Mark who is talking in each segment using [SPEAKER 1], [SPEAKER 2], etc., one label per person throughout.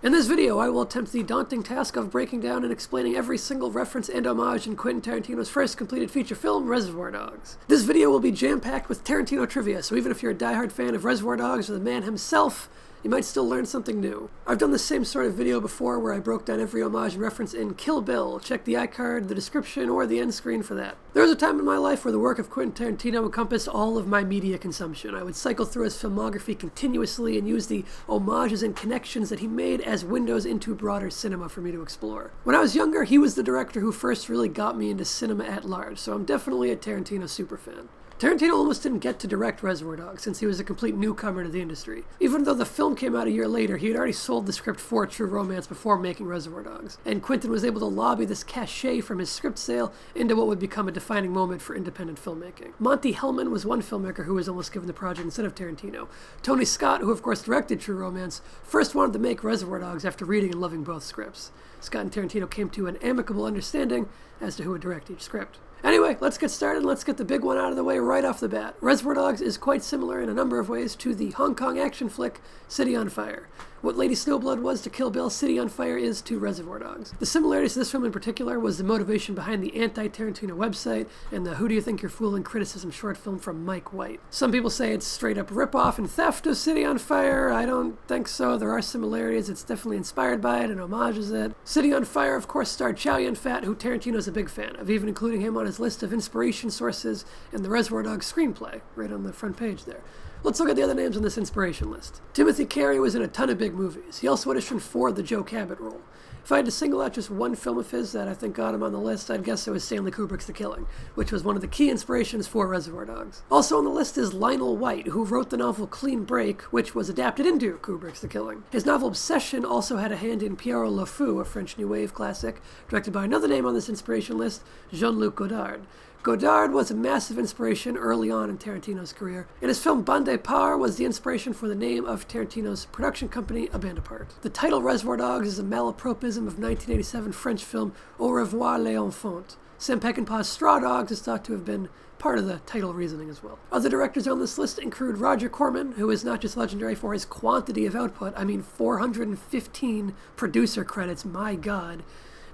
[SPEAKER 1] In this video, I will attempt the daunting task of breaking down and explaining every single reference and homage in Quentin Tarantino's first completed feature film, Reservoir Dogs. This video will be jam-packed with Tarantino trivia, so even if you're a diehard fan of Reservoir Dogs or the man himself, you might still learn something new. I've done the same sort of video before where I broke down every homage and reference in Kill Bill. Check the iCard, the description, or the end screen for that. There was a time in my life where the work of Quentin Tarantino encompassed all of my media consumption. I would cycle through his filmography continuously and use the homages and connections that he made as windows into broader cinema for me to explore. When I was younger, he was the director who first really got me into cinema at large, so I'm definitely a Tarantino superfan. Tarantino almost didn't get to direct Reservoir Dogs since he was a complete newcomer to the industry. Even though the film came out a year later, he had already sold the script for True Romance before making Reservoir Dogs, and Quentin was able to lobby this cachet from his script sale into what would become a defining moment for independent filmmaking. Monte Hellman was one filmmaker who was almost given the project instead of Tarantino. Tony Scott, who of course directed True Romance, first wanted to make Reservoir Dogs after reading and loving both scripts. Scott and Tarantino came to an amicable understanding as to who would direct each script. Anyway, let's get started and let's get the big one out of the way right off the bat. Reservoir Dogs is quite similar in a number of ways to the Hong Kong action flick City on Fire. What Lady Snowblood was to Kill Bill, City on Fire is to Reservoir Dogs. The similarities to this film in particular was the motivation behind the anti-Tarantino website and the Who Do You Think You're Fooling criticism short film from Mike White. Some people say it's straight up rip-off and theft of City on Fire. I don't think so. There are similarities. It's definitely inspired by it and homages it. City on Fire, of course, starred Chow Yun-fat, who Tarantino's a big fan of, even including him on his list of inspiration sources in the Reservoir Dogs screenplay, right on the front page there. Let's look at the other names on this inspiration list. Timothy Carey was in a ton of big movies. He also auditioned for the Joe Cabot role. If I had to single out just one film of his that I think got him on the list, I'd guess it was Stanley Kubrick's The Killing, which was one of the key inspirations for Reservoir Dogs. Also on the list is Lionel White, who wrote the novel Clean Break, which was adapted into Kubrick's The Killing. His novel Obsession also had a hand in Pierrot Le Fou, a French New Wave classic, directed by another name on this inspiration list, Jean-Luc Godard. Godard was a massive inspiration early on in Tarantino's career, and his film Bande Départ was the inspiration for the name of Tarantino's production company, A Band Apart. The title Reservoir Dogs is a malapropism of 1987 French film Au revoir les enfants. Sam Peckinpah's Straw Dogs is thought to have been part of the title reasoning as well. Other directors on this list include Roger Corman, who is not just legendary for his quantity of output, 415 producer credits, my god.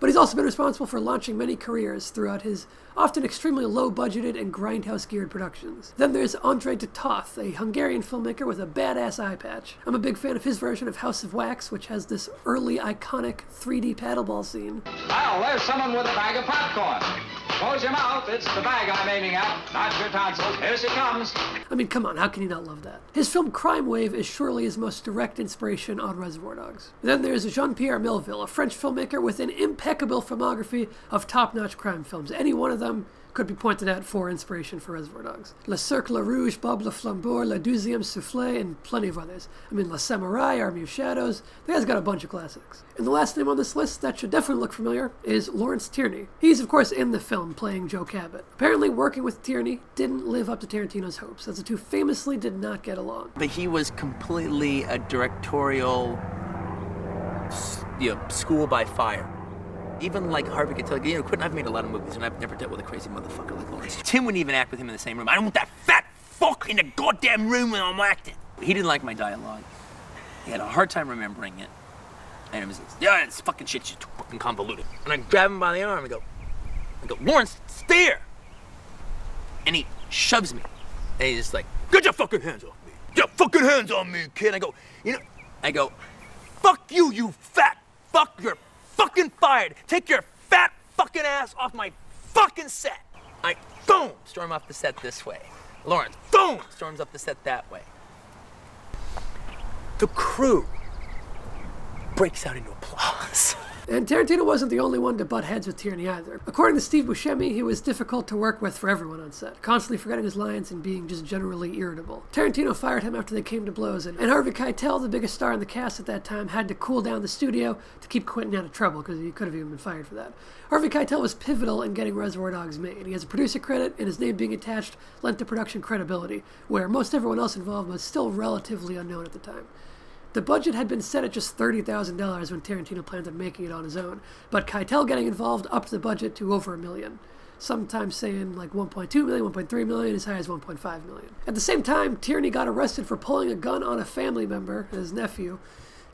[SPEAKER 1] But he's also been responsible for launching many careers throughout his often extremely low-budgeted and grindhouse-geared productions. Then there's Andrei Tatoth, a Hungarian filmmaker with a badass eye patch. I'm a big fan of his version of House of Wax, which has this early iconic 3D paddleball scene.
[SPEAKER 2] Well, there's someone with a bag of popcorn. Close your mouth, it's the bag I'm aiming at, not your tonsils. Here she comes.
[SPEAKER 1] I mean, come on, how can you not love that? His film Crime Wave is surely his most direct inspiration on Reservoir Dogs. Then there's Jean-Pierre Melville, a French filmmaker with an impeccable filmography of top-notch crime films. Any one of them could be pointed at for inspiration for Reservoir Dogs. Le Cercle Rouge, Bob le Flambeur, Le Deuxième Soufflet, and plenty of others. I mean, La Samurai, Army of Shadows, the guy's got a bunch of classics. And the last name on this list that should definitely look familiar is Lawrence Tierney. He's, of course, in the film playing Joe Cabot. Apparently, working with Tierney didn't live up to Tarantino's hopes, as the two famously did not get along.
[SPEAKER 3] But he was completely a directorial, school by fire. Even like Harvey Keitel, Quentin, I've made a lot of movies, and I've never dealt with a crazy motherfucker like Lawrence. Tim wouldn't even act with him in the same room. I don't want that fat fuck in the goddamn room when I'm acting. He didn't like my dialogue. He had a hard time remembering it. And it was, it's fucking shit, she's too fucking convoluted. And I grab him by the arm and I go, Lawrence, stay here. And he shoves me. And he's just like, get your fucking hands off me. Get your fucking hands on me, kid. I go, fuck you, you fat fuck, you're fucking fired. Take your fat fucking ass off my fucking set. I, boom, storm off the set this way. Lawrence, boom, storms up the set that way. The crew breaks out into applause.
[SPEAKER 1] And Tarantino wasn't the only one to butt heads with Tierney either. According to Steve Buscemi, he was difficult to work with for everyone on set, constantly forgetting his lines and being just generally irritable. Tarantino fired him after they came to blows, and Harvey Keitel, the biggest star in the cast at that time, had to cool down the studio to keep Quentin out of trouble, because he could have even been fired for that. Harvey Keitel was pivotal in getting Reservoir Dogs made. He has a producer credit, and his name being attached lent the production credibility, where most everyone else involved was still relatively unknown at the time. The budget had been set at just $30,000 when Tarantino planned on making it on his own, but Keitel getting involved upped the budget to over $1 million. Sometimes saying like 1.2 million, 1.3 million, as high as 1.5 million. At the same time, Tierney got arrested for pulling a gun on a family member, his nephew,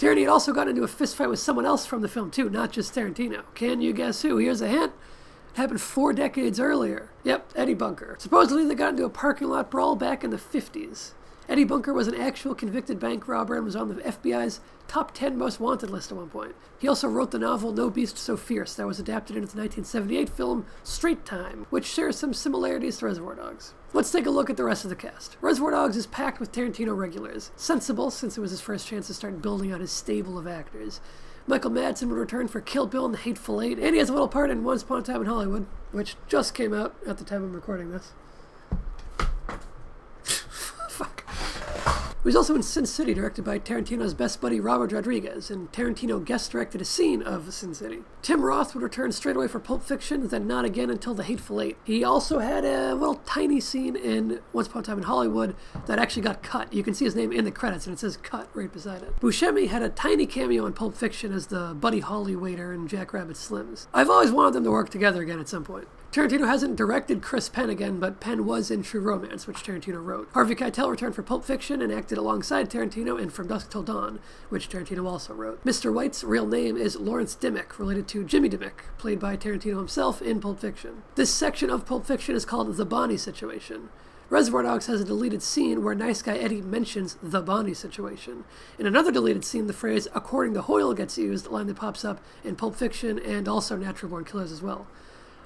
[SPEAKER 1] Tierney had also gotten into a fistfight with someone else from the film too, not just Tarantino. Can you guess who? Here's a hint. It happened 4 decades earlier. Yep, Eddie Bunker. Supposedly they got into a parking lot brawl back in the 50s. Eddie Bunker was an actual convicted bank robber and was on the FBI's top 10 most wanted list at one point. He also wrote the novel No Beast So Fierce that was adapted into the 1978 film Straight Time, which shares some similarities to Reservoir Dogs. Let's take a look at the rest of the cast. Reservoir Dogs is packed with Tarantino regulars. Sensible, since it was his first chance to start building out his stable of actors. Michael Madsen would return for Kill Bill and The Hateful Eight, and he has a little part in Once Upon a Time in Hollywood, which just came out at the time I'm recording this. Fuck. He was also in Sin City, directed by Tarantino's best buddy Robert Rodriguez, and Tarantino guest-directed a scene of Sin City. Tim Roth would return straight away for Pulp Fiction, then not again until The Hateful Eight. He also had a little tiny scene in Once Upon a Time in Hollywood that actually got cut. You can see his name in the credits, and it says cut right beside it. Buscemi had a tiny cameo in Pulp Fiction as the Buddy Holly waiter in Jack Rabbit Slims. I've always wanted them to work together again at some point. Tarantino hasn't directed Chris Penn again, but Penn was in True Romance, which Tarantino wrote. Harvey Keitel returned for Pulp Fiction and acted alongside Tarantino in From Dusk Till Dawn, which Tarantino also wrote. Mr. White's real name is Lawrence Dimmick, related to Jimmy Dimmick, played by Tarantino himself in Pulp Fiction. This section of Pulp Fiction is called The Bonnie Situation. Reservoir Dogs has a deleted scene where Nice Guy Eddie mentions the Bonnie situation. In another deleted scene, the phrase according to Hoyle gets used, a line that pops up in Pulp Fiction and also Natural Born Killers as well.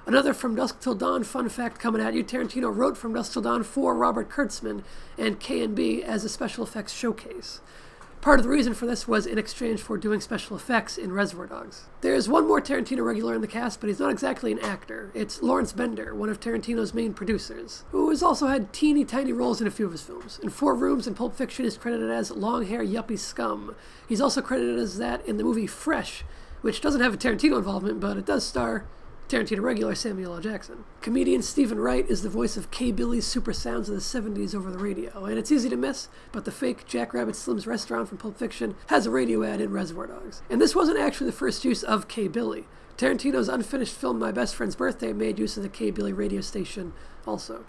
[SPEAKER 1] Another From Dusk Till Dawn fun fact coming at you, Tarantino wrote From Dusk Till Dawn for Robert Kurtzman and K&B as a special effects showcase. Part of the reason for this was in exchange for doing special effects in Reservoir Dogs. There's one more Tarantino regular in the cast, but he's not exactly an actor. It's Lawrence Bender, one of Tarantino's main producers, who has also had teeny tiny roles in a few of his films. In 4 Rooms and Pulp Fiction, he's credited as long-hair yuppie scum. He's also credited as that in the movie Fresh, which doesn't have a Tarantino involvement, but it does star Tarantino regular Samuel L. Jackson. Comedian Stephen Wright is the voice of K. Billy's super sounds of the 70s over the radio, and it's easy to miss, but the fake Jack Rabbit Slim's restaurant from Pulp Fiction has a radio ad in Reservoir Dogs. And this wasn't actually the first use of K. Billy. Tarantino's unfinished film My Best Friend's Birthday made use of the K. Billy radio station also.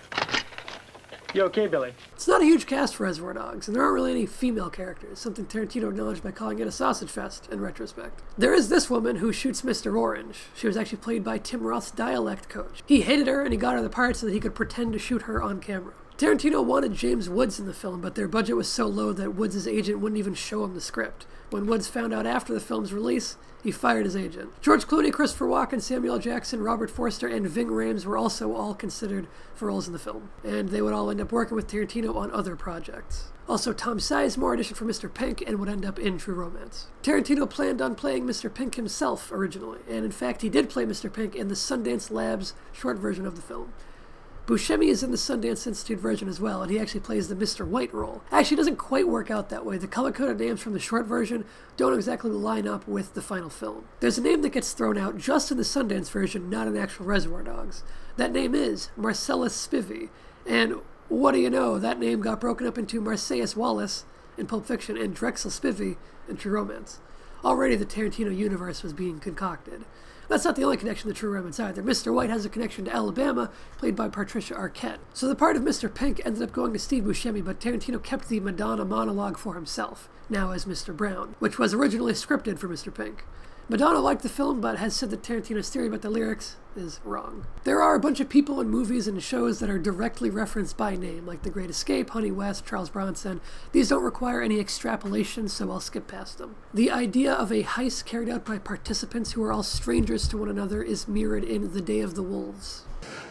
[SPEAKER 4] You okay, Billy?
[SPEAKER 1] It's not a huge cast for Reservoir Dogs, and there aren't really any female characters, something Tarantino acknowledged by calling it a sausage fest in retrospect. There is this woman who shoots Mr. Orange. She was actually played by Tim Roth's dialect coach. He hated her, and he got her the part so that he could pretend to shoot her on camera. Tarantino wanted James Woods in the film, but their budget was so low that Woods' agent wouldn't even show him the script. When Woods found out after the film's release, he fired his agent. George Clooney, Christopher Walken, Samuel L. Jackson, Robert Forster, and Ving Rhames were also all considered for roles in the film, and they would all end up working with Tarantino on other projects. Also, Tom Sizemore auditioned for Mr. Pink and would end up in True Romance. Tarantino planned on playing Mr. Pink himself originally, and in fact he did play Mr. Pink in the Sundance Labs short version of the film. Buscemi is in the Sundance Institute version as well, and he actually plays the Mr. White role. Actually, it doesn't quite work out that way. The color-coded names from the short version don't exactly line up with the final film. There's a name that gets thrown out just in the Sundance version, not in actual Reservoir Dogs. That name is Marcellus Spivey, and what do you know, that name got broken up into Marcellus Wallace in Pulp Fiction and Drexel Spivey in True Romance. Already the Tarantino universe was being concocted. That's not the only connection to True Romance either. Mr. White has a connection to Alabama, played by Patricia Arquette. So the part of Mr. Pink ended up going to Steve Buscemi, but Tarantino kept the Madonna monologue for himself, now as Mr. Brown, which was originally scripted for Mr. Pink. Madonna liked the film, but has said that Tarantino's theory about the lyrics is wrong. There are a bunch of people in movies and shows that are directly referenced by name, like The Great Escape, Honey West, Charles Bronson. These don't require any extrapolation, so I'll skip past them. The idea of a heist carried out by participants who are all strangers to one another is mirrored in The Day of the Wolves.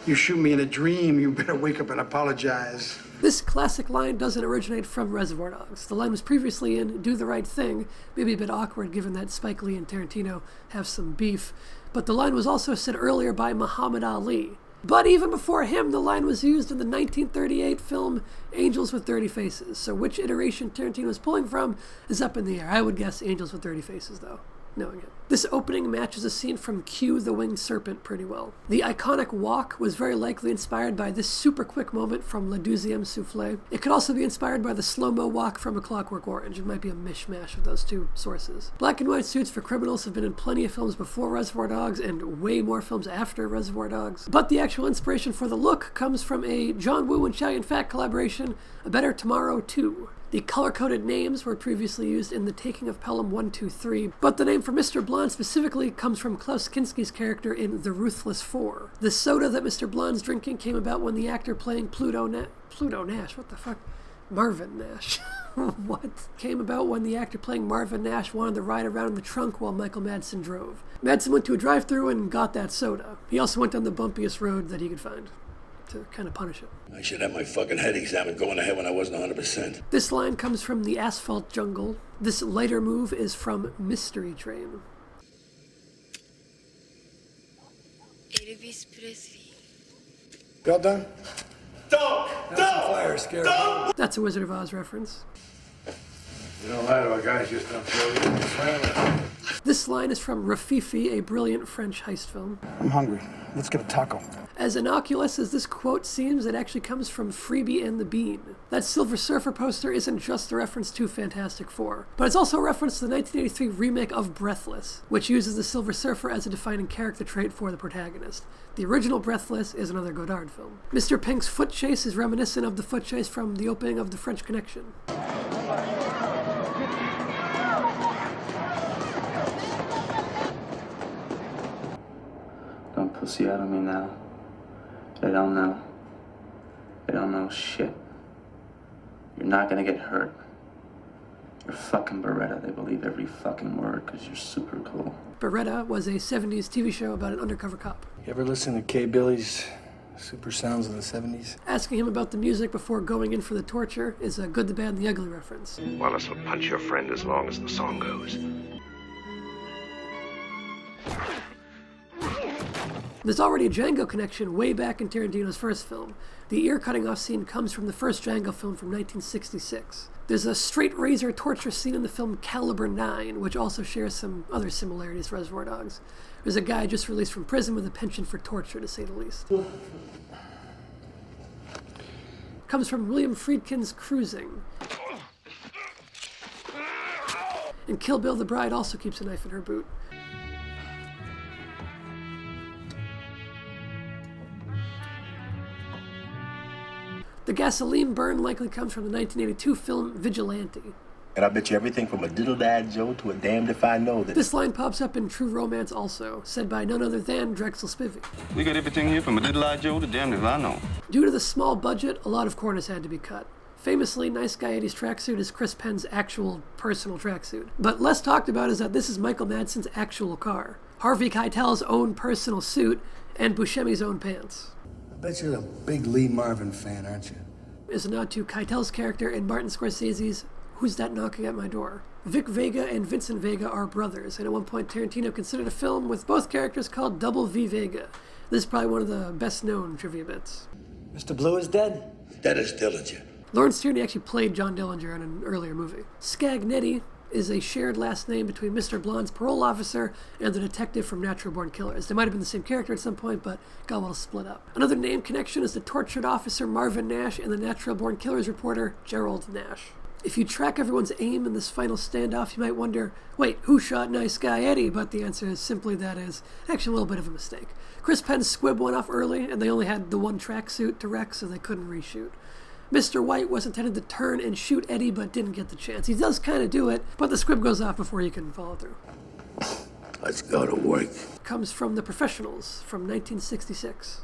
[SPEAKER 5] You shoot me in a dream, you better wake up and apologize.
[SPEAKER 1] This classic line doesn't originate from Reservoir Dogs. The line was previously in Do the Right Thing, maybe a bit awkward given that Spike Lee and Tarantino have some beef, but the line was also said earlier by Muhammad Ali. But even before him, the line was used in the 1938 film Angels with Dirty Faces, so which iteration Tarantino is pulling from is up in the air. I would guess Angels with Dirty Faces, though, knowing it. This opening matches a scene from Q the Winged Serpent pretty well. The iconic walk was very likely inspired by this super quick moment from Le Deuxième Souffle. It could also be inspired by the slow-mo walk from A Clockwork Orange. It might be a mishmash of those two sources. Black and white suits for criminals have been in plenty of films before Reservoir Dogs and way more films after Reservoir Dogs. But the actual inspiration for the look comes from a John Woo and Chow Yun-Fat collaboration, A Better Tomorrow 2. The color-coded names were previously used in The Taking of Pelham 1, 2, 3, but the name for Mr. Blonde specifically comes from Klaus Kinski's character in The Ruthless Four. The soda that Mr. Blonde's drinking came about when the actor playing Pluto Nash, what the fuck? Marvin Nash. What? Came about when the actor playing Marvin Nash wanted to ride around in the trunk while Michael Madsen drove. Madsen went to a drive-thru and got that soda. He also went down the bumpiest road that he could find, to kind of punish him.
[SPEAKER 6] I should have my fucking head examined going ahead when I wasn't 100%.
[SPEAKER 1] This line comes from The Asphalt Jungle. This later move is from Mystery Train.
[SPEAKER 7] Elvis Presley.
[SPEAKER 5] All done?
[SPEAKER 6] Don't!
[SPEAKER 5] Fire, scare.
[SPEAKER 1] That's a Wizard of Oz reference.
[SPEAKER 5] You don't lie to our guys, just don't throw you.
[SPEAKER 1] This line is from Rafifi, a brilliant French heist film.
[SPEAKER 5] I'm hungry. Let's get a taco.
[SPEAKER 1] As innocuous as this quote seems, it actually comes from Freebie and the Bean. That Silver Surfer poster isn't just a reference to Fantastic Four, but it's also a reference to the 1983 remake of Breathless, which uses the Silver Surfer as a defining character trait for the protagonist. The original Breathless is another Godard film. Mr. Pink's foot chase is reminiscent of the foot chase from the opening of The French Connection.
[SPEAKER 8] Don't pussy out on me now. They don't know. They don't know shit. You're not gonna get hurt. You're fucking Beretta. They believe every fucking word because you're super cool.
[SPEAKER 1] Beretta was a 70s TV show about an undercover cop.
[SPEAKER 5] You ever listen to Kay Billy's Super Sounds of the 70s?
[SPEAKER 1] Asking him about the music before going in for the torture is a Good, the Bad, and the Ugly reference.
[SPEAKER 9] Wallace will punch your friend as long as the song goes.
[SPEAKER 1] There's already a Django connection way back in Tarantino's first film. The ear-cutting off scene comes from the first Django film from 1966. There's a straight razor torture scene in the film Caliber 9, which also shares some other similarities to Reservoir Dogs. There's a guy just released from prison with a penchant for torture, to say the least. Comes from William Friedkin's Cruising. And Kill Bill the Bride also keeps a knife in her boot. The gasoline burn likely comes from the 1982 film Vigilante.
[SPEAKER 6] And I bet you everything from a diddle-dad Joe to a damned if I know that...
[SPEAKER 1] This line pops up in True Romance also, said by none other than Drexel Spivey.
[SPEAKER 9] We got everything here from a diddle-eyed Joe to damned if I know.
[SPEAKER 1] Due to the small budget, a lot of corners had to be cut. Famously, Nice Guy Eddie's tracksuit is Chris Penn's actual personal tracksuit. But less talked about is that this is Michael Madsen's actual car, Harvey Keitel's own personal suit, and Buscemi's own pants.
[SPEAKER 5] I bet you're a big Lee Marvin fan, aren't you?
[SPEAKER 1] Is a nod to Keitel's character in Martin Scorsese's Who's That Knocking at My Door? Vic Vega and Vincent Vega are brothers, and at one point Tarantino considered a film with both characters called Double V Vega. This is probably one of the best-known trivia bits.
[SPEAKER 10] Mr. Blue is dead?
[SPEAKER 6] That is Dillinger.
[SPEAKER 1] Lawrence Tierney actually played John Dillinger in an earlier movie. Scagnetti is a shared last name between Mr. Blonde's parole officer and the detective from Natural Born Killers. They might have been the same character at some point, but got a little split up. Another name connection is the tortured officer Marvin Nash and the Natural Born Killers reporter Gerald Nash. If you track everyone's aim in this final standoff, you might wonder, wait, who shot Nice Guy Eddie? But the answer is simply that is actually a little bit of a mistake. Chris Penn squibbed one off early, and they only had the one tracksuit to wreck, so they couldn't reshoot. Mr. White was intended to turn and shoot Eddie, but didn't get the chance. He does kind of do it, but the squib goes off before you can follow through.
[SPEAKER 6] Let's go to work.
[SPEAKER 1] Comes from The Professionals from 1966.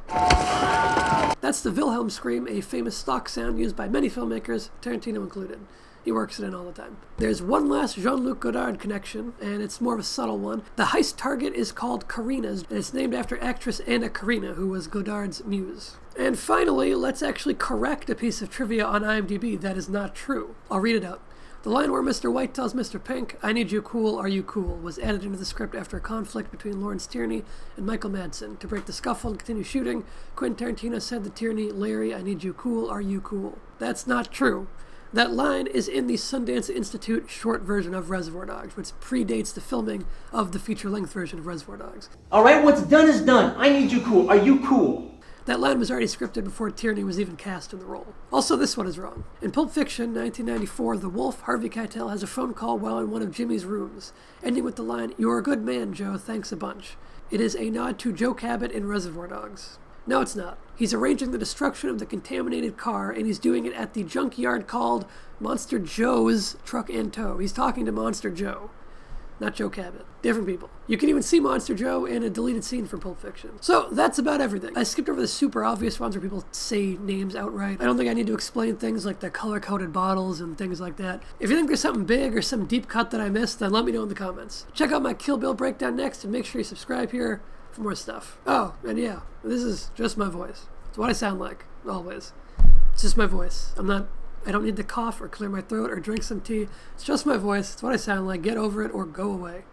[SPEAKER 1] That's the Wilhelm scream, a famous stock sound used by many filmmakers, Tarantino included. He works it in all the time. There's one last Jean-Luc Godard connection, and it's more of a subtle one. The heist target is called Karina's, and it's named after actress Anna Karina, who was Godard's muse. And finally, let's actually correct a piece of trivia on IMDb that is not true. I'll read it out. The line where Mr. White tells Mr. Pink, "I need you cool, are you cool?" was added into the script after a conflict between Lawrence Tierney and Michael Madsen. To break the scuffle and continue shooting, Quentin Tarantino said to Tierney, "Larry, I need you cool, are you cool?" That's not true. That line is in the Sundance Institute short version of Reservoir Dogs, which predates the filming of the feature-length version of Reservoir Dogs.
[SPEAKER 10] All right, what's done is done. I need you cool. Are you cool?
[SPEAKER 1] That line was already scripted before Tierney was even cast in the role. Also, this one is wrong. In Pulp Fiction, 1994, the Wolf, Harvey Keitel, has a phone call while in one of Jimmy's rooms, ending with the line, "You're a good man, Joe, thanks a bunch." It is a nod to Joe Cabot in Reservoir Dogs. No, it's not. He's arranging the destruction of the contaminated car, and he's doing it at the junkyard called Monster Joe's Truck and Tow. He's talking to Monster Joe, not Joe Cabot. Different people. You can even see Monster Joe in a deleted scene from Pulp Fiction. So that's about everything. I skipped over the super obvious ones where people say names outright. I don't think I need to explain things like the color-coded bottles and things like that. If you think there's something big or some deep cut that I missed, then let me know in the comments. Check out my Kill Bill breakdown next, and make sure you subscribe here for more stuff. Oh, and yeah, this is just my voice. It's what I sound like, always. It's just my voice. I don't need to cough or clear my throat or drink some tea. It's just my voice. It's what I sound like. Get over it or go away.